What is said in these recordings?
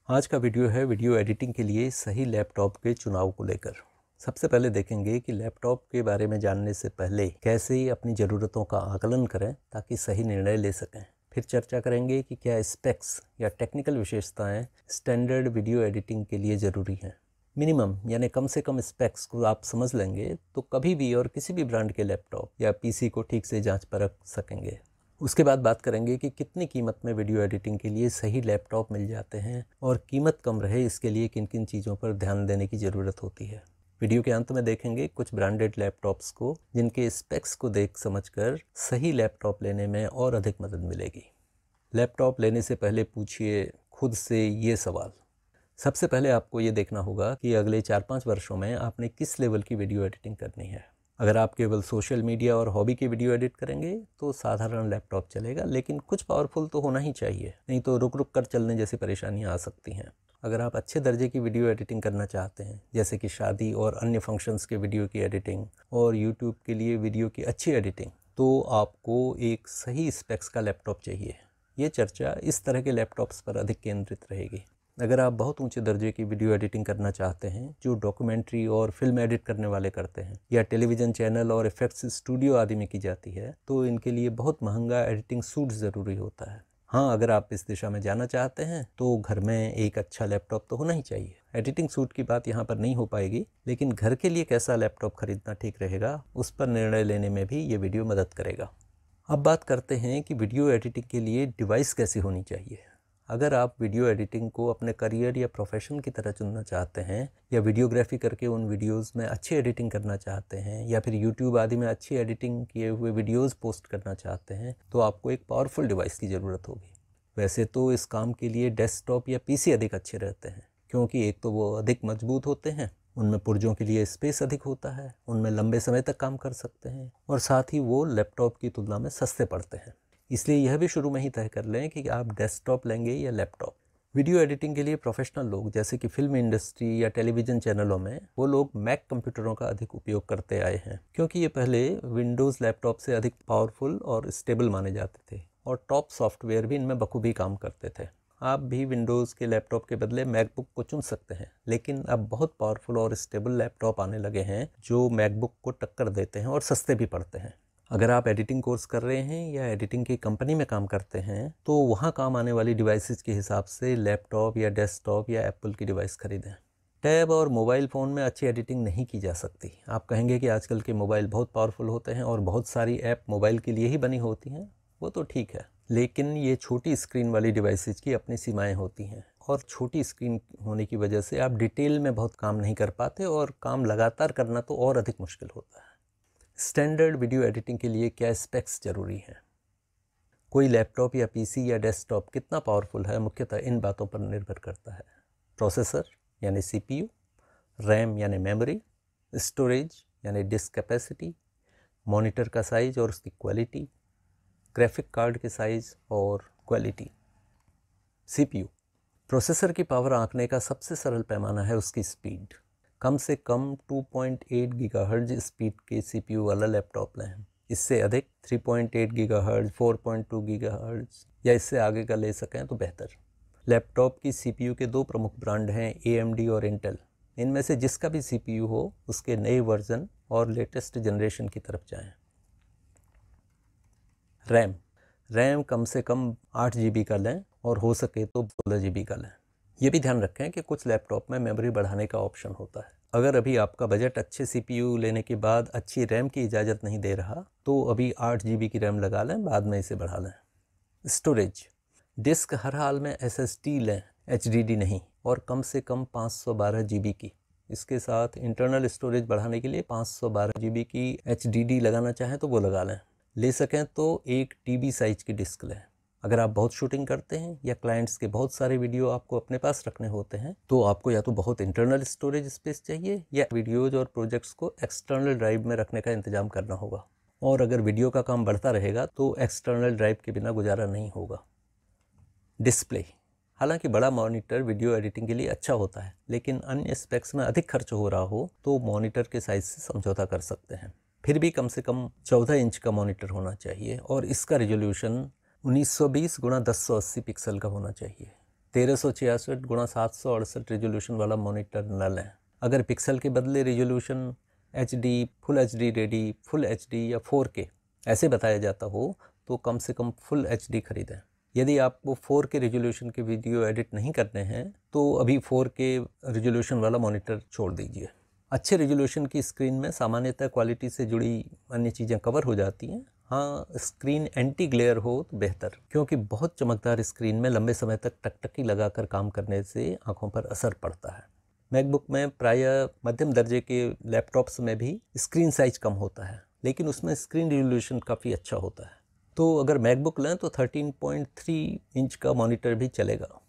आज का वीडियो है वीडियो एडिटिंग के लिए सही लैपटॉप के चुनाव को लेकर। सबसे पहले देखेंगे कि लैपटॉप के बारे में जानने से पहले कैसे अपनी ज़रूरतों का आकलन करें ताकि सही निर्णय ले सकें। फिर चर्चा करेंगे कि क्या स्पेक्स या टेक्निकल विशेषताएं स्टैंडर्ड वीडियो एडिटिंग के लिए ज़रूरी हैं। मिनिमम यानी कम से कम स्पेक्स को आप समझ लेंगे तो कभी भी और किसी भी ब्रांड के लैपटॉप या पीसी को ठीक से जांच परख सकेंगे। उसके बाद बात करेंगे कि कितनी कीमत में वीडियो एडिटिंग के लिए सही लैपटॉप मिल जाते हैं और कीमत कम रहे इसके लिए किन किन चीज़ों पर ध्यान देने की ज़रूरत होती है। वीडियो के अंत में देखेंगे कुछ ब्रांडेड लैपटॉप्स को जिनके स्पेक्स को देख समझकर सही लैपटॉप लेने में और अधिक मदद मिलेगी। लैपटॉप लेने से पहले पूछिए खुद से ये सवाल। सबसे पहले आपको ये देखना होगा कि अगले 4-5 वर्षों में आपने किस लेवल की वीडियो एडिटिंग करनी है। अगर आप केवल सोशल मीडिया और हॉबी की वीडियो एडिट करेंगे तो साधारण लैपटॉप चलेगा, लेकिन कुछ पावरफुल तो होना ही चाहिए, नहीं तो रुक रुक कर चलने जैसी परेशानियां आ सकती हैं। अगर आप अच्छे दर्जे की वीडियो एडिटिंग करना चाहते हैं, जैसे कि शादी और अन्य फंक्शंस के वीडियो की एडिटिंग और यूट्यूब के लिए वीडियो की अच्छी एडिटिंग, तो आपको एक सही स्पेक्स का लैपटॉप चाहिए। ये चर्चा इस तरह के लैपटॉप्स पर अधिक केंद्रित रहेगी। अगर आप बहुत ऊंचे दर्जे की वीडियो एडिटिंग करना चाहते हैं जो डॉक्यूमेंट्री और फिल्म एडिट करने वाले करते हैं या टेलीविज़न चैनल और इफेक्ट्स स्टूडियो आदि में की जाती है, तो इनके लिए बहुत महंगा एडिटिंग सूट ज़रूरी होता है। हाँ, अगर आप इस दिशा में जाना चाहते हैं तो घर में एक अच्छा लैपटॉप तो होना ही चाहिए। एडिटिंग सूट की बात यहाँ पर नहीं हो पाएगी, लेकिन घर के लिए कैसा लैपटॉप खरीदना ठीक रहेगा उस पर निर्णय लेने में भी ये वीडियो मदद करेगा। अब बात करते हैं कि वीडियो एडिटिंग के लिए डिवाइस कैसी होनी चाहिए। अगर आप वीडियो एडिटिंग को अपने करियर या प्रोफेशन की तरह चुनना चाहते हैं या वीडियोग्राफी करके उन वीडियोस में अच्छी एडिटिंग करना चाहते हैं या फिर यूट्यूब आदि में अच्छी एडिटिंग किए हुए वीडियोस पोस्ट करना चाहते हैं, तो आपको एक पावरफुल डिवाइस की ज़रूरत होगी। वैसे तो इस काम के लिए डेस्कटॉप या पीसी अधिक अच्छे रहते हैं, क्योंकि एक तो वो अधिक मजबूत होते हैं, उनमें पुर्जों के लिए स्पेस अधिक होता है, उनमें लंबे समय तक काम कर सकते हैं और साथ ही वो लैपटॉप की तुलना में सस्ते पड़ते हैं। इसलिए यह भी शुरू में ही तय कर लें कि आप डेस्कटॉप लेंगे या लैपटॉप। वीडियो एडिटिंग के लिए प्रोफेशनल लोग जैसे कि फिल्म इंडस्ट्री या टेलीविज़न चैनलों में वो लोग मैक कंप्यूटरों का अधिक उपयोग करते आए हैं, क्योंकि ये पहले विंडोज़ लैपटॉप से अधिक पावरफुल और स्टेबल माने जाते थे और टॉप सॉफ्टवेयर भी इनमें बखूबी काम करते थे। आप भी विंडोज़ के लैपटॉप के बदले मैकबुक को चुन सकते हैं, लेकिन अब बहुत पावरफुल और स्टेबल लैपटॉप आने लगे हैं जो मैकबुक को टक्कर देते हैं और सस्ते भी पड़ते हैं। अगर आप एडिटिंग कोर्स कर रहे हैं या एडिटिंग की कंपनी में काम करते हैं, तो वहाँ काम आने वाली डिवाइसेस के हिसाब से लैपटॉप या डेस्कटॉप या एप्पल की डिवाइस खरीदें। टैब और मोबाइल फ़ोन में अच्छी एडिटिंग नहीं की जा सकती। आप कहेंगे कि आजकल के मोबाइल बहुत पावरफुल होते हैं और बहुत सारी ऐप मोबाइल के लिए ही बनी होती हैं। वो तो ठीक है, लेकिन ये छोटी स्क्रीन वाली डिवाइसेस की अपनी सीमाएँ होती हैं और छोटी स्क्रीन होने की वजह से आप डिटेल में बहुत काम नहीं कर पाते और काम लगातार करना तो और अधिक मुश्किल होता है। स्टैंडर्ड वीडियो एडिटिंग के लिए क्या स्पेक्स ज़रूरी हैं? कोई लैपटॉप या पीसी या डेस्कटॉप कितना पावरफुल है, मुख्यतः इन बातों पर निर्भर करता है। प्रोसेसर यानी सीपीयू, रैम यानी मेमोरी, स्टोरेज यानी डिस्क कैपेसिटी, मॉनिटर का साइज़ और उसकी क्वालिटी, ग्राफिक कार्ड के साइज़ और क्वालिटी। सीपीयू प्रोसेसर की पावर आंकने का सबसे सरल पैमाना है उसकी स्पीड। कम से कम 2.8 गीगाहर्ट्ज़ स्पीड के सीपीयू वाला लैपटॉप लें। इससे अधिक 3.8 गीगाहर्ट्ज़, 4.2 गीगाहर्ट्ज़ या इससे आगे का ले सकें तो बेहतर। लैपटॉप की सीपीयू के दो प्रमुख ब्रांड हैं, AMD और इंटेल। इनमें से जिसका भी सीपीयू हो उसके नए वर्जन और लेटेस्ट जनरेशन की तरफ जाएं। रैम कम से कम 8 GB का लें और हो सके तो 16 GB का लें। ये भी ध्यान रखें कि कुछ लैपटॉप में मेमोरी बढ़ाने का ऑप्शन होता है। अगर अभी आपका बजट अच्छे सीपीयू लेने के बाद अच्छी रैम की इजाज़त नहीं दे रहा, तो अभी 8 GB की रैम लगा लें, बाद में इसे बढ़ा लें। स्टोरेज डिस्क हर हाल में SSD लें, HDD नहीं, और कम से कम 512 GB की। इसके साथ इंटरनल स्टोरेज बढ़ाने के लिए 512 GB की HDD लगाना चाहें तो वो लगा लें। ले सकें तो 1 TB साइज की डिस्क लें। अगर आप बहुत शूटिंग करते हैं या क्लाइंट्स के बहुत सारे वीडियो आपको अपने पास रखने होते हैं, तो आपको या तो बहुत इंटरनल स्टोरेज स्पेस चाहिए या वीडियोज और प्रोजेक्ट्स को एक्सटर्नल ड्राइव में रखने का इंतजाम करना होगा। और अगर वीडियो का काम बढ़ता रहेगा तो एक्सटर्नल ड्राइव के बिना गुजारा नहीं होगा। डिस्प्ले हालांकि बड़ा मॉनिटर वीडियो एडिटिंग के लिए अच्छा होता है, लेकिन अन्य स्पेक्स में अधिक खर्च हो रहा हो तो मॉनिटर के साइज से समझौता कर सकते हैं। फिर भी कम से कम 14 इंच का मॉनिटर होना चाहिए और इसका रेजोल्यूशन 1920 × 1080 पिक्सल का होना चाहिए। 1366x768 रेजोल्यूशन वाला मॉनिटर न लें। अगर पिक्सल के बदले resolution HD, full HD ready, full HD या 4K ऐसे बताया जाता हो तो कम से कम फुल HD खरीदें। यदि आपको 4K रेजोल्यूशन के वीडियो एडिट नहीं करने हैं तो अभी 4K रेजोल्यूशन वाला मॉनिटर छोड़ दीजिए। अच्छे रेजोल्यूशन की स्क्रीन में सामान्यतः क्वालिटी से जुड़ी अन्य चीज़ें कवर हो जाती हैं। हाँ, स्क्रीन एंटी ग्लेयर हो तो बेहतर, क्योंकि बहुत चमकदार स्क्रीन में लंबे समय तक टकटकी लगाकर काम करने से आंखों पर असर पड़ता है। मैकबुक में प्रायः मध्यम दर्जे के लैपटॉप्स में भी स्क्रीन साइज कम होता है, लेकिन उसमें स्क्रीन रेजोल्यूशन काफ़ी अच्छा होता है। तो अगर मैकबुक लें तो 13.3 इंच का मॉनिटर भी चलेगा।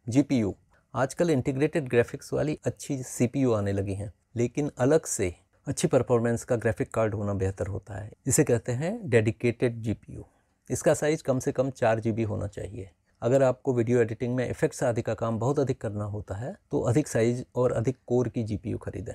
GPU, आजकल इंटीग्रेटेड ग्राफिक्स वाली अच्छी CPU आने लगी हैं, लेकिन अलग से अच्छी परफॉर्मेंस का ग्राफिक कार्ड होना बेहतर होता है। इसे कहते हैं डेडिकेटेड GPU। इसका साइज़ कम से कम 4 GB होना चाहिए। अगर आपको वीडियो एडिटिंग में इफेक्ट्स आदि का काम बहुत अधिक करना होता है तो अधिक साइज और अधिक कोर की GPU खरीदें।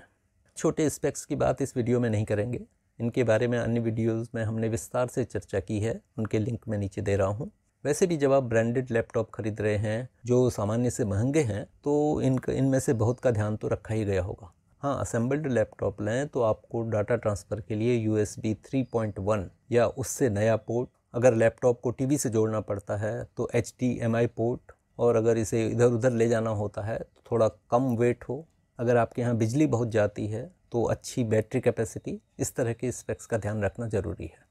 छोटे स्पेक्स की बात इस वीडियो में नहीं करेंगे, इनके बारे में अन्य वीडियोस में हमने विस्तार से चर्चा की है, उनके लिंक मैं नीचे दे रहा हूँ। वैसे भी जब आप ब्रांडेड लैपटॉप खरीद रहे हैं जो सामान्य से महंगे हैं तो इनमें से बहुत का ध्यान तो रखा ही गया होगा। हाँ, असेंबल्ड लैपटॉप लें तो आपको डाटा ट्रांसफ़र के लिए USB 3.1 या उससे नया पोर्ट, अगर लैपटॉप को टीवी से जोड़ना पड़ता है तो HDMI पोर्ट, और अगर इसे इधर उधर ले जाना होता है तो थोड़ा कम वेट हो, अगर आपके यहाँ बिजली बहुत जाती है तो अच्छी बैटरी कैपेसिटी, इस तरह के स्पेक्स का ध्यान रखना ज़रूरी है।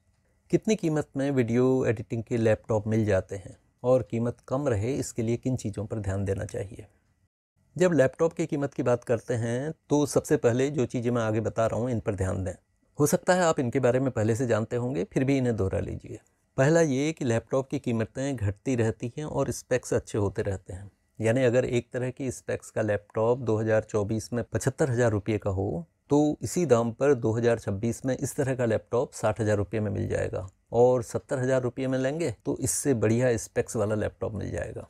कितनी कीमत में वीडियो एडिटिंग के लैपटॉप मिल जाते हैं और कीमत कम रहे इसके लिए किन चीज़ों पर ध्यान देना चाहिए? जब लैपटॉप की कीमत की बात करते हैं तो सबसे पहले जो चीज़ें मैं आगे बता रहा हूँ इन पर ध्यान दें। हो सकता है आप इनके बारे में पहले से जानते होंगे, फिर भी इन्हें दोहरा लीजिए। पहला ये कि लैपटॉप की कीमतें घटती रहती हैं और स्पेक्स अच्छे होते रहते हैं। यानी अगर एक तरह की स्पेक्स का लैपटॉप 2024 में 75,000 रुपये का हो तो इसी दाम पर 2026 में इस तरह का लैपटॉप 60,000 रुपये में मिल जाएगा, और 70,000 रुपये में लेंगे तो इससे बढ़िया स्पेक्स वाला लैपटॉप मिल जाएगा।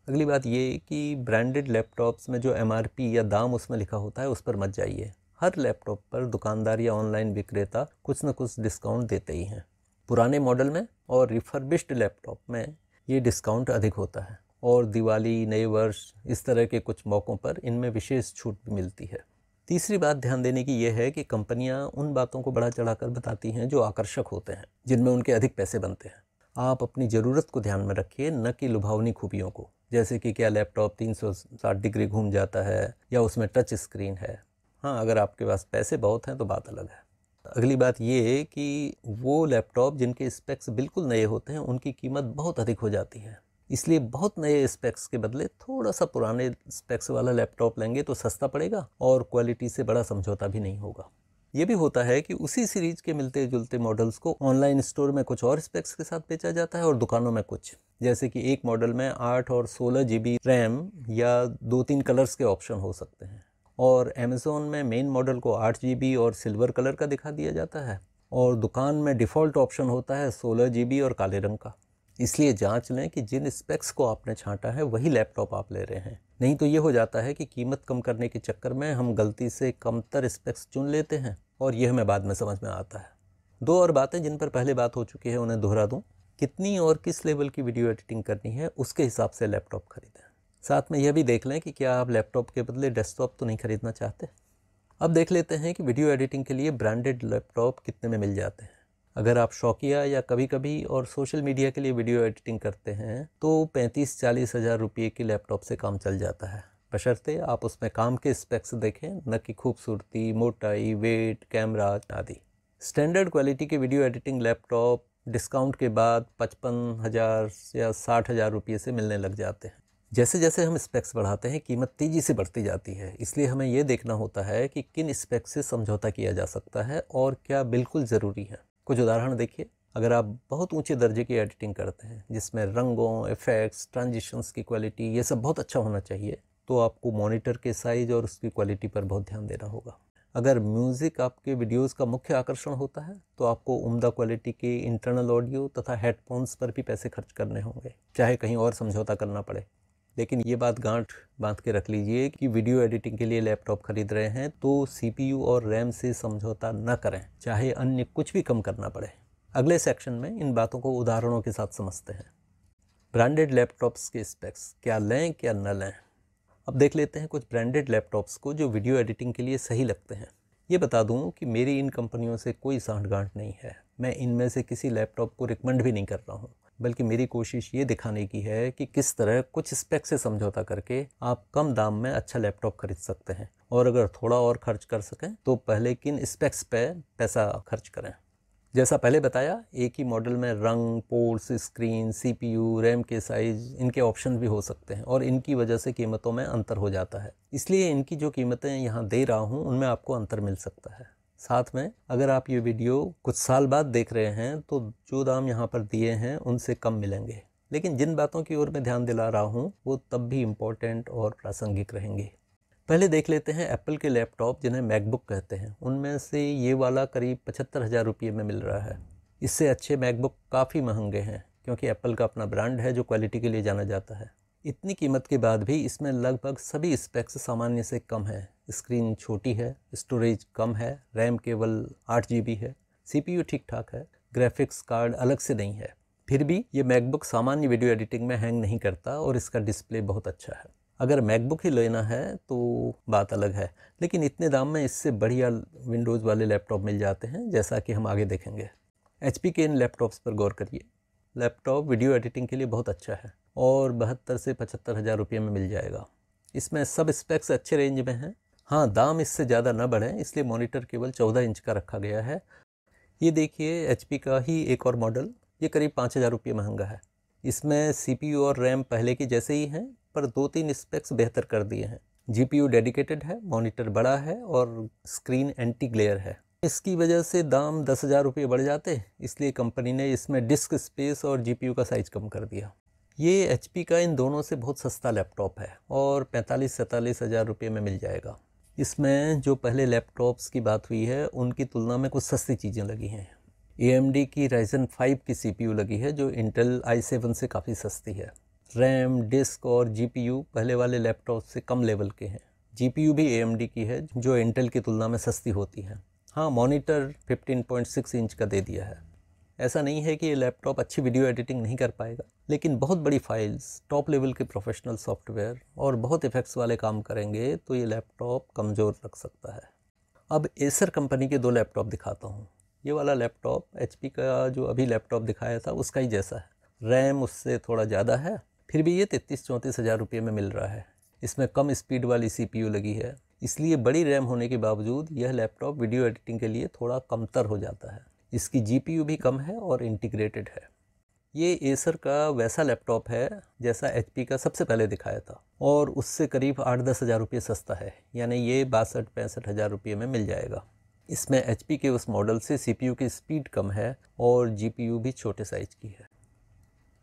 अगली बात ये कि ब्रांडेड लैपटॉप्स में जो MRP या दाम उसमें लिखा होता है उस पर मत जाइए। हर लैपटॉप पर दुकानदार या ऑनलाइन विक्रेता कुछ न कुछ डिस्काउंट देते ही हैं। पुराने मॉडल में और रिफर्बिश्ड लैपटॉप में ये डिस्काउंट अधिक होता है, और दिवाली, नए वर्ष, इस तरह के कुछ मौक़ों पर इनमें विशेष छूट भी मिलती है। तीसरी बात ध्यान देने की यह है कि कंपनियां उन बातों को बढ़ा चढ़ाकर बताती हैं जो आकर्षक होते हैं, जिनमें उनके अधिक पैसे बनते हैं। आप अपनी ज़रूरत को ध्यान में रखिए, न कि लुभावनी खूबियों को, जैसे कि क्या लैपटॉप 360 डिग्री घूम जाता है या उसमें टच स्क्रीन है। हाँ, अगर आपके पास पैसे बहुत हैं तो बात अलग है। अगली बात ये कि वो लैपटॉप जिनके स्पेक्स बिल्कुल नए होते हैं उनकी कीमत बहुत अधिक हो जाती है, इसलिए बहुत नए स्पेक्स के बदले थोड़ा सा पुराने स्पेक्स वाला लैपटॉप लेंगे तो सस्ता पड़ेगा और क्वालिटी से बड़ा समझौता भी नहीं होगा। ये भी होता है कि उसी सीरीज के मिलते जुलते मॉडल्स को ऑनलाइन स्टोर में कुछ और स्पेक्स के साथ बेचा जाता है और दुकानों में कुछ, जैसे कि एक मॉडल में 8 और 16 GB रैम या 2-3 कलर्स के ऑप्शन हो सकते हैं, और अमेज़ॉन में मेन मॉडल को 8 GB और सिल्वर कलर का दिखा दिया जाता है, और दुकान में डिफ़ॉल्ट ऑप्शन होता है 16 GB और काले रंग का। इसलिए जांच लें कि जिन स्पेक्स को आपने छांटा है वही लैपटॉप आप ले रहे हैं, नहीं तो ये हो जाता है कि कीमत कम करने के चक्कर में हम गलती से कमतर स्पेक्स चुन लेते हैं और यह हमें बाद में समझ में आता है। दो और बातें जिन पर पहले बात हो चुकी है उन्हें दोहरा दूं। कितनी और किस लेवल की वीडियो एडिटिंग करनी है उसके हिसाब से लैपटॉप खरीदें। साथ में यह भी देख लें कि क्या आप लैपटॉप के बदले डेस्कटॉप तो नहीं खरीदना चाहते। अब देख लेते हैं कि वीडियो एडिटिंग के लिए ब्रांडेड लैपटॉप कितने में मिल जाते हैं। अगर आप शौकिया या कभी कभी और सोशल मीडिया के लिए वीडियो एडिटिंग करते हैं तो 35-40 हज़ार रुपये के लैपटॉप से काम चल जाता है, बशर्ते आप उसमें काम के स्पेक्स देखें, न कि खूबसूरती, मोटाई, वेट, कैमरा आदि। स्टैंडर्ड क्वालिटी के वीडियो एडिटिंग लैपटॉप डिस्काउंट के बाद 55,000 या 60,000 रुपये से मिलने लग जाते हैं। जैसे जैसे हम स्पेक्स बढ़ाते हैं कीमत तेज़ी से बढ़ती जाती है, इसलिए हमें यह देखना होता है कि किन स्पेक्स से समझौता किया जा सकता है और क्या बिल्कुल ज़रूरी है। कुछ उदाहरण देखिए। अगर आप बहुत ऊंचे दर्जे की एडिटिंग करते हैं जिसमें रंगों, इफ़ेक्ट्स, ट्रांजिशंस की क्वालिटी, ये सब बहुत अच्छा होना चाहिए, तो आपको मॉनिटर के साइज़ और उसकी क्वालिटी पर बहुत ध्यान देना होगा। अगर म्यूज़िक आपके वीडियोस का मुख्य आकर्षण होता है तो आपको उम्दा क्वालिटी के इंटरनल ऑडियो तथा हेडफोन्स पर भी पैसे खर्च करने होंगे, चाहे कहीं और समझौता करना पड़े। लेकिन ये बात गांठ बांध के रख लीजिए कि वीडियो एडिटिंग के लिए लैपटॉप खरीद रहे हैं तो CPU और रैम से समझौता न करें, चाहे अन्य कुछ भी कम करना पड़े। अगले सेक्शन में इन बातों को उदाहरणों के साथ समझते हैं। ब्रांडेड लैपटॉप्स के स्पेक्स क्या लें क्या न लें। अब देख लेते हैं कुछ ब्रांडेड लैपटॉप्स को जो वीडियो एडिटिंग के लिए सही लगते हैं। ये बता दूं कि मेरी इन कंपनियों से कोई सांठ-गांठ नहीं है। मैं इनमें से किसी लैपटॉप को रिकमेंड भी नहीं कर रहा हूँ, बल्कि मेरी कोशिश ये दिखाने की है कि किस तरह कुछ स्पेक्स से समझौता करके आप कम दाम में अच्छा लैपटॉप खरीद सकते हैं, और अगर थोड़ा और खर्च कर सकें तो पहले किन स्पेक्स पे पैसा खर्च करें। जैसा पहले बताया, एक ही मॉडल में रंग, पोर्ट्स, स्क्रीन, सीपीयू, रैम के साइज़, इनके ऑप्शन भी हो सकते हैं और इनकी वजह से कीमतों में अंतर हो जाता है। इसलिए इनकी जो कीमतें यहाँ दे रहा हूँ उनमें आपको अंतर मिल सकता है। साथ में अगर आप ये वीडियो कुछ साल बाद देख रहे हैं तो जो दाम यहाँ पर दिए हैं उनसे कम मिलेंगे, लेकिन जिन बातों की ओर मैं ध्यान दिला रहा हूँ वो तब भी इम्पोर्टेंट और प्रासंगिक रहेंगी। पहले देख लेते हैं एप्पल के लैपटॉप जिन्हें मैकबुक कहते हैं। उनमें से ये वाला करीब 75,000 रुपये में मिल रहा है। इससे अच्छे मैकबुक काफ़ी महंगे हैं क्योंकि एप्पल का अपना ब्रांड है जो क्वालिटी के लिए जाना जाता है। इतनी कीमत के बाद भी इसमें लगभग सभी स्पेक्स सामान्य से कम है। स्क्रीन छोटी है, स्टोरेज कम है, रैम केवल 8 GB है, CPU ठीक ठाक है, ग्राफिक्स कार्ड अलग से नहीं है। फिर भी ये मैकबुक सामान्य वीडियो एडिटिंग में हैंग नहीं करता और इसका डिस्प्ले बहुत अच्छा है। अगर मैकबुक ही लेना है तो बात अलग है, लेकिन इतने दाम में इससे बढ़िया विंडोज़ वाले लैपटॉप मिल जाते हैं, जैसा कि हम आगे देखेंगे। HP के इन लैपटॉप्स पर गौर करिए। लैपटॉप वीडियो एडिटिंग के लिए बहुत अच्छा है और 72 से 75,000 रुपये में मिल जाएगा। इसमें सब स्पेक्स अच्छे रेंज में हैं। हाँ, दाम इससे ज़्यादा न बढ़े इसलिए मॉनिटर केवल 14 इंच का रखा गया है। ये देखिए HP का ही एक और मॉडल, ये करीब 5,000 रुपये महंगा है। इसमें CPU और रैम पहले की जैसे ही हैं, पर 2-3 स्पेक्स बेहतर कर दिए हैं। GPU डेडिकेटेड है, मॉनिटर बड़ा है और स्क्रीन एंटी ग्लेयर है। इसकी वजह से दाम 10,000 रुपये बढ़ जाते, इसलिए कंपनी ने इसमें डिस्क स्पेस और GPU का साइज़ कम कर दिया। ये HP का इन दोनों से बहुत सस्ता लैपटॉप है और 45-47 हज़ार रुपये में मिल जाएगा। इसमें जो पहले लैपटॉप्स की बात हुई है उनकी तुलना में कुछ सस्ती चीज़ें लगी हैं। AMD की Ryzen 5 की CPU लगी है जो Intel i7 से काफ़ी सस्ती है। रैम, डिस्क और GPU पहले वाले लैपटॉप से कम लेवल के हैं। GPU भी AMD की है जो इंटेल की तुलना में सस्ती होती है। हाँ, मॉनिटर 15.6 इंच का दे दिया है। ऐसा नहीं है कि ये लैपटॉप अच्छी वीडियो एडिटिंग नहीं कर पाएगा, लेकिन बहुत बड़ी फाइल्स, टॉप लेवल के प्रोफेशनल सॉफ्टवेयर और बहुत इफेक्ट्स वाले काम करेंगे तो ये लैपटॉप कमज़ोर रख सकता है। अब एसर कंपनी के 2 लैपटॉप दिखाता हूँ। ये वाला लैपटॉप HP का जो अभी लैपटॉप दिखाया था उसका ही जैसा है। रैम उससे थोड़ा ज़्यादा है, फिर भी ये 33-34 हज़ार रुपये में मिल रहा है। इसमें कम स्पीड वाली CPU लगी है, इसलिए बड़ी रैम होने के बावजूद यह लैपटॉप वीडियो एडिटिंग के लिए थोड़ा कमतर हो जाता है। इसकी GPU भी कम है और इंटीग्रेटेड है। ये एसर का वैसा लैपटॉप है जैसा HP का सबसे पहले दिखाया था और उससे करीब 8-10 हज़ार रुपये सस्ता है, यानी ये 62-65 हज़ार रुपये में मिल जाएगा। इसमें HP के उस मॉडल से CPU की स्पीड कम है और GPU भी छोटे साइज़ की है।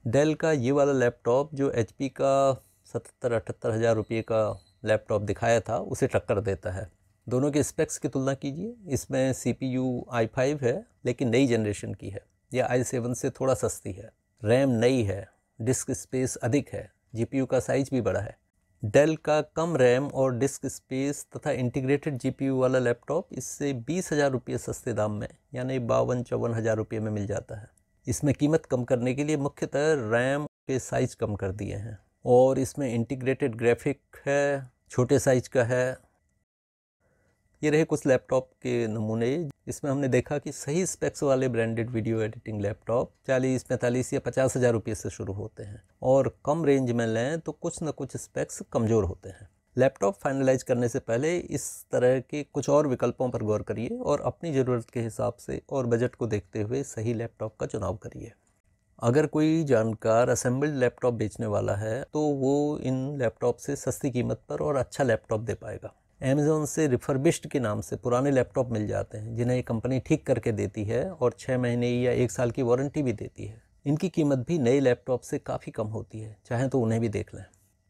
डेल का ये वाला लैपटॉप जो HP का 77-78 हज़ार रुपये का लैपटॉप दिखाया था उसे टक्कर देता है। दोनों के स्पेक्स की तुलना कीजिए। इसमें CPU i5 है लेकिन नई जनरेशन की है, यह i7 से थोड़ा सस्ती है। रैम नई है, डिस्क स्पेस अधिक है, GPU का साइज़ भी बड़ा है। डेल का कम रैम और डिस्क स्पेस तथा इंटीग्रेटेड GPU वाला लैपटॉप इससे 20 हज़ार रुपये सस्ते दाम में, यानी 52-54 हज़ार रुपये में मिल जाता है। इसमें कीमत कम करने के लिए मुख्यतः रैम के साइज़ कम कर दिए हैं और इसमें इंटीग्रेटेड ग्राफिक है, छोटे साइज का है। ये रहे कुछ लैपटॉप के नमूने। इसमें हमने देखा कि सही स्पेक्स वाले ब्रांडेड वीडियो एडिटिंग लैपटॉप 40, 45 या 50 हज़ार रुपये से शुरू होते हैं और कम रेंज में लें तो कुछ न कुछ स्पेक्स कमज़ोर होते हैं। लैपटॉप फाइनलाइज करने से पहले इस तरह के कुछ और विकल्पों पर गौर करिए और अपनी ज़रूरत के हिसाब से और बजट को देखते हुए सही लैपटॉप का चुनाव करिए। अगर कोई जानकार असेंबल्ड लैपटॉप बेचने वाला है तो वो इन लैपटॉप से सस्ती कीमत पर और अच्छा लैपटॉप दे पाएगा। अमेज़ॉन से रिफर्बिश्ड के नाम से पुराने लैपटॉप मिल जाते हैं जिन्हें एक कंपनी ठीक करके देती है और 6 महीने या 1 साल की वारंटी भी देती है। इनकी कीमत भी नए लैपटॉप से काफ़ी कम होती है, चाहें तो उन्हें भी देख लें।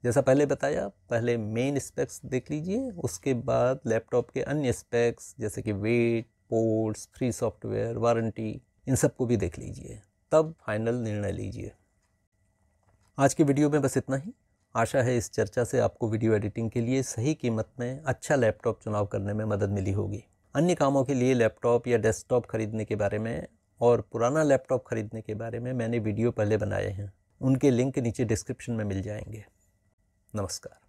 जैसा पहले बताया, पहले मेन स्पेक्स देख लीजिए, उसके बाद लैपटॉप के अन्य स्पेक्स जैसे कि weight, ports, free software, warranty, इन सबको भी देख लीजिए, तब फाइनल निर्णय लीजिए। आज की वीडियो में बस इतना ही। आशा है इस चर्चा से आपको वीडियो एडिटिंग के लिए सही कीमत में अच्छा लैपटॉप चुनाव करने में मदद मिली होगी। अन्य कामों के लिए लैपटॉप या डेस्कटॉप खरीदने के बारे में और पुराना लैपटॉप खरीदने के बारे में मैंने वीडियो पहले बनाए हैं, उनके लिंक नीचे डिस्क्रिप्शन में मिल जाएंगे। नमस्कार।